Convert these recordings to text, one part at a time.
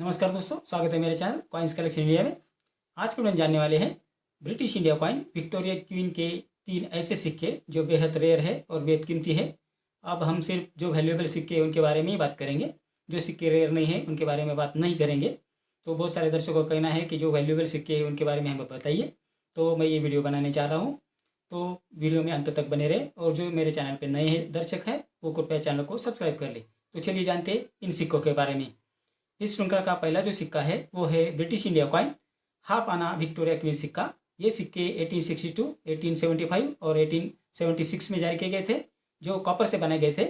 नमस्कार दोस्तों, स्वागत है मेरे चैनल कॉइन्स कलेक्शन इंडिया में। आज के हम जानने वाले हैं British India coin Victoria queen के 3 ऐसे सिक्के जो बेहद रेयर है और बेहद कीमती है। अब हम सिर्फ जो वैल्यूएबल सिक्के हैं उनके बारे में ही बात करेंगे, जो सिक्के रेयर नहीं है उनके बारे में बात नहीं करेंगे। तो बहुत सारे दर्शकों का कहना है कि जो वैल्यूएबल सिक्के हैं उनके बारे में हमें बताइए, तो मैं ये वीडियो बनाने चाह रहा हूँ। तो वीडियो में अंत तक बने रहे और जो मेरे चैनल पर नए दर्शक हैं वो कृपया चैनल को सब्सक्राइब कर ले। तो चलिए जानते हैं इन सिक्कों के बारे में। इस श्रृंखला का पहला जो सिक्का है वो है ब्रिटिश इंडिया कॉइन हाफ आना विक्टोरिया क्वीन सिक्का। ये सिक्के 1862, 1875 और 1876 में जारी किए गए थे, जो कॉपर से बनाए गए थे।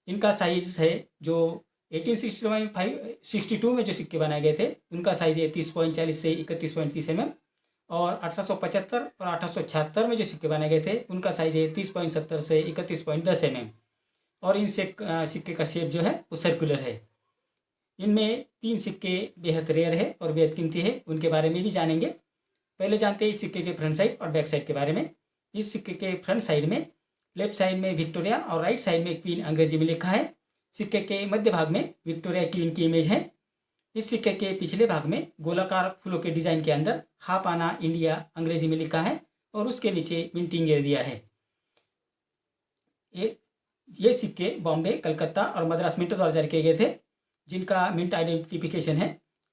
इनका साइज है जो 1862 में जो सिक्के बनाए गए थे उनका साइज है 30.40 से 31.30 mm, और 1875 और 1876 में जो सिक्के बनाए गए थे उनका साइज है 30.70 से 31.10 mm, और इन सिक्के का शेप जो है वो सर्कुलर है। इनमें 3 सिक्के बेहद रेयर है और बेहद कीमती है, उनके बारे में भी जानेंगे। पहले जानते हैं इस सिक्के के फ्रंट साइड और बैक साइड के बारे में। इस सिक्के के फ्रंट साइड में लेफ्ट साइड में विक्टोरिया और राइट साइड में क्वीन अंग्रेजी में लिखा है। सिक्के के मध्य भाग में विक्टोरिया क्वीन की इमेज है। इस सिक्के के पिछले भाग में गोलाकार फूलों के डिजाइन के अंदर हाफ आना इंडिया अंग्रेजी में लिखा है और उसके नीचे मिंटिंग ईयर दिया है। ये सिक्के बॉम्बे, कलकत्ता और मद्रास मिंट द्वारा जारी किए गए थे, जिनका मिंट आइडेंटिफिकेशन है।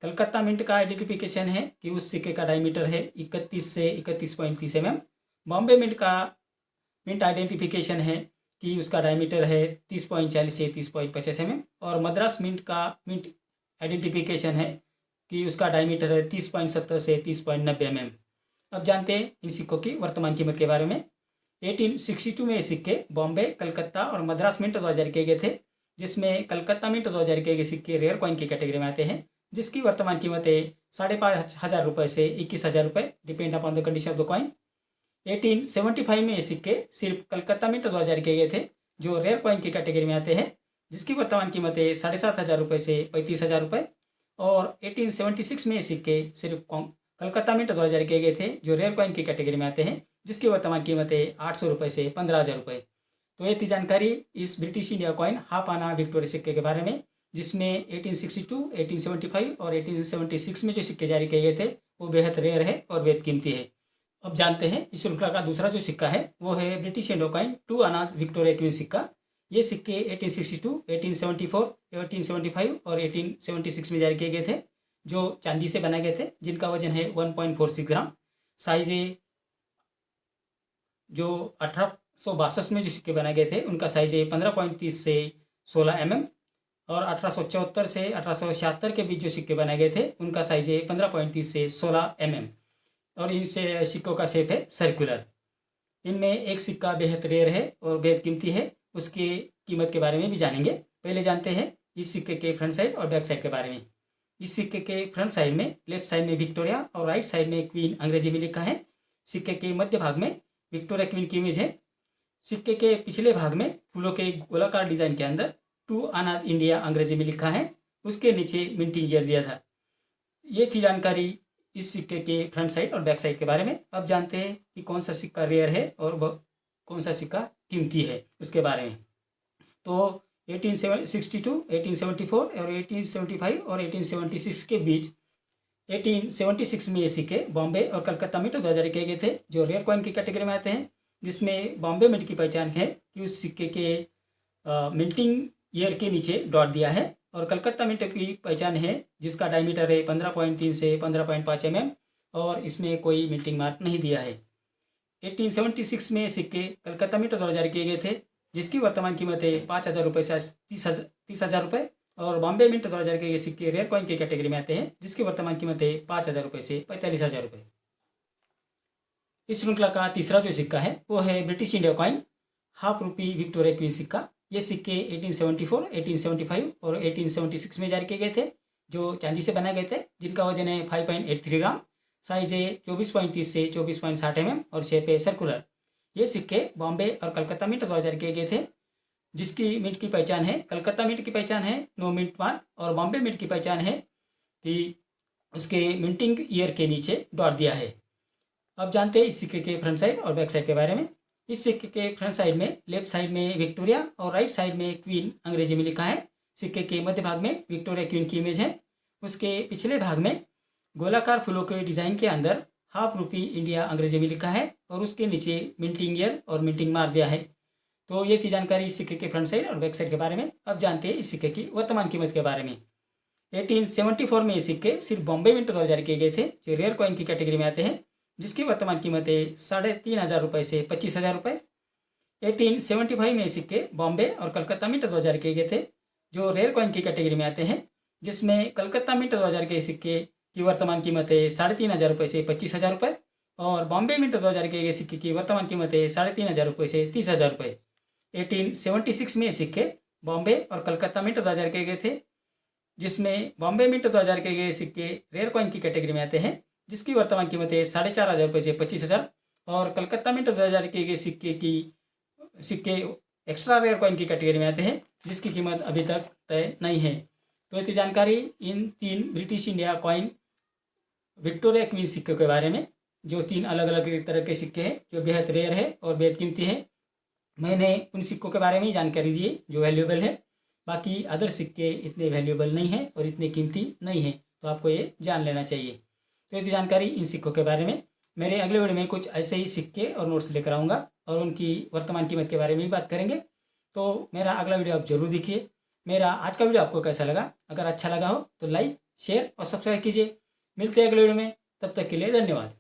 कलकत्ता मिंट का आइडेंटिफिकेशन है कि उस सिक्के का डायमीटर है 31 से 31.30 mm। बॉम्बे मिंट का मिंट आइडेंटिफिकेशन है कि उसका डायमीटर है 30.40 से 30.50 mm, और मद्रास मिंट का मिंट आइडेंटिफिकेशन है कि उसका डायमीटर है 30.70 से 30.90 mm। अब जानते हैं इन सिक्कों की वर्तमान कीमत के बारे में। 1862 में ये सिक्के बॉम्बे, कलकत्ता और मद्रास मिंट द्वारा जारी किए गए थे, जिसमें कलकत्ता मिंट 2000 के सिक्के रेयर कॉइन की कैटेगरी में आते हैं, जिसकी वर्तमान कीमत है 5,500 रुपये से 21,000 रुपये, depend upon the condition of the coin. 1875 में ये सिक्के सिर्फ कलकत्ता मिंट 2000 के गए थे, जो रेयर कॉइन की कैटेगरी में आते हैं, जिसकी वर्तमान कीमत है 7,500 रुपये से 35,000 रुपये। और 1876 में ये सिक्के सिर्फ कलकत्ता मिंट 2000 के गए थे, जो रेयर कॉइन की कैटेगरी में आते हैं, जिसकी वर्तमान कीमत है 800 रुपये से 15,000 रुपये। तो ये थी जानकारी इस ब्रिटिश इंडिया कॉइन हाफ आना विक्टोरिया सिक्के के बारे में, जिसमें 1862, 1875 और 1876 में जो सिक्के जारी किए गए थे वो बेहद रेयर है और बेहद कीमती है। अब जानते हैं इस श्रृंखला का दूसरा जो सिक्का है वो है ब्रिटिश इंडिया कॉइन 2 आना विक्टोरिया क्वीन सिक्का। ये सिक्के 1862, 1874, 1875 और 1876 में जारी किए गए थे, जो चांदी से बनाए गए थे, जिनका वजन है 1.46 ग्राम। साइज है जो 1862 में जो सिक्के बनाए गए थे उनका साइज है 15.30 से 16 mm, और 1874 से 1876 के बीच जो सिक्के बनाए गए थे उनका साइज है 15.30 से 16 mm, और इन सिक्कों का शेप है सर्कुलर। इनमें एक सिक्का बेहद रेयर है और बेहद कीमती है, उसकी कीमत के बारे में भी जानेंगे। पहले जानते हैं इस सिक्के के फ्रंट साइड और बैक साइड के बारे में। इस सिक्के के फ्रंट साइड में लेफ्ट साइड में विक्टोरिया और राइट साइड में क्वीन अंग्रेजी में लिखा है। सिक्के के मध्य भाग में विक्टोरिया क्वीन की इमेज है। सिक्के के पिछले भाग में फूलों के गोलाकार डिजाइन के अंदर 2 आनाज इंडिया अंग्रेजी में लिखा है, उसके नीचे मिंटिंग ईयर दिया था। ये थी जानकारी इस सिक्के के फ्रंट साइड और बैक साइड के बारे में। अब जानते हैं कि कौन सा सिक्का रेयर है और कौन सा सिक्का कीमती है उसके बारे में। तो 1862, 1874 और 1875 और 1876 के बीच 1876 में ये सिक्के बॉम्बे और कलकत्ता मिंट 2000 किए गए थे, जो रेयर कॉइन की कैटेगरी में आते हैं, जिसमें बॉम्बे मिंट की पहचान है कि उस सिक्के के मिंटिंग ईयर के नीचे डॉट दिया है, और कलकत्ता मिंट की पहचान है जिसका डायमीटर है 15.3 से 15.5 mm, और इसमें कोई मिंटिंग मार्क नहीं दिया है। 1876 में सिक्के कलकत्ता मिंट 2000 किए गए थे, जिसकी वर्तमान कीमत है 5,000 रुपये से 30,000 रुपये, और बॉम्बे मिंट 2000 के सिक्के रेयर कॉइन की कैटेगरी में आते हैं, जिसकी वर्तमान कीमत है 5,000 रुपये से 45,000 रुपये। इस श्रृंखला का तीसरा जो सिक्का है वो है ब्रिटिश इंडिया कॉइन हाफ रुपी विक्टोरिया क्वीन सिक्का। ये सिक्के 1874, 1875 और 1876 में जारी किए गए थे, जो चांदी से बनाए गए थे, जिनका वजन है 5.83 ग्राम। साइज है 24.30 से 24.60 mm, और शेप है सर्कुलर। ये सिक्के बॉम्बे और कलकत्ता मिंट 2000 किए गए थे, जिसकी मिंट की पहचान है, कलकत्ता मिंट की पहचान है नो मिंट मार्क, और बॉम्बे मिंट की पहचान है कि उसके मिंटिंग ईयर के नीचे डॉट दिया है। अब जानते हैं इस सिक्के के फ्रंट साइड और बैक साइड के बारे में। इस सिक्के के फ्रंट साइड में लेफ्ट साइड में विक्टोरिया और राइट साइड में क्वीन अंग्रेजी में लिखा है। सिक्के के मध्य भाग में विक्टोरिया क्वीन की इमेज है, उसके पिछले भाग में गोलाकार फूलों के डिज़ाइन के अंदर हाफ रुपी इंडिया अंग्रेजी में लिखा है और उसके नीचे मिंटिंग ईयर और मिंटिंग मार दिया है। तो ये थी जानकारी इस सिक्के के फ्रंट साइड और बैक साइड के बारे में। अब जानते हैं इस सिक्के की वर्तमान कीमत के बारे में। 1874 में ये सिक्के सिर्फ बॉम्बे मिंट द्वारा जारी किए गए थे, जो रेयर कॉइन की कैटेगरी में आते हैं, जिसकी वर्तमान कीमत है 3,500 रुपये से 25,000 रुपये। 1875 में ये सिक्के बॉम्बे और कलकत्ता मिंट द्वारा जारी किए गए थे, जो रेयर कॉइन की कैटेगरी में आते हैं, जिसमें कलकत्ता मिंट द्वारा जारी किए सिक्के की वर्तमान कीमत है 3,500 रुपये से 25,000 रुपये और बॉम्बे मिंट 2000 के सिक्के की वर्तमान कीमत है 3,500 रुपये से 30,000 रुपये। 1876 में सिक्के बॉम्बे और कलकत्ता मिंट 2000 के गए थे, जिसमें बॉम्बे मिंट 2000 के गए सिक्के रेयर कॉइन की कैटेगरी में आते हैं, जिसकी वर्तमान कीमत है 4,500 रुपये से 25,000 और कलकत्ता मिंट 2000 के गए सिक्के एक्स्ट्रा रेयर कॉइन की कैटेगरी में आते हैं, जिसकी कीमत अभी तक तय नहीं है। तो ये जानकारी इन 3 British India coin Victoria queen सिक्के के बारे में, जो 3 अलग अलग तरह के सिक्के हैं जो बेहद रेयर है और बेहद कीमती है। मैंने उन सिक्कों के बारे में ही जानकारी दी जो वैल्यूएबल है, बाकी अदर सिक्के इतने वैल्यूएबल नहीं हैं और इतने कीमती नहीं हैं, तो आपको ये जान लेना चाहिए। तो ये जानकारी इन सिक्कों के बारे में। मेरे अगले वीडियो में कुछ ऐसे ही सिक्के और नोट्स लेकर आऊँगा और उनकी वर्तमान कीमत के बारे में भी बात करेंगे। तो मेरा अगला वीडियो आप जरूर देखिए। मेरा आज का वीडियो आपको कैसा लगा? अगर अच्छा लगा हो तो लाइक, शेयर और सब्सक्राइब कीजिए। मिलते हैं अगले वीडियो में, तब तक के लिए धन्यवाद।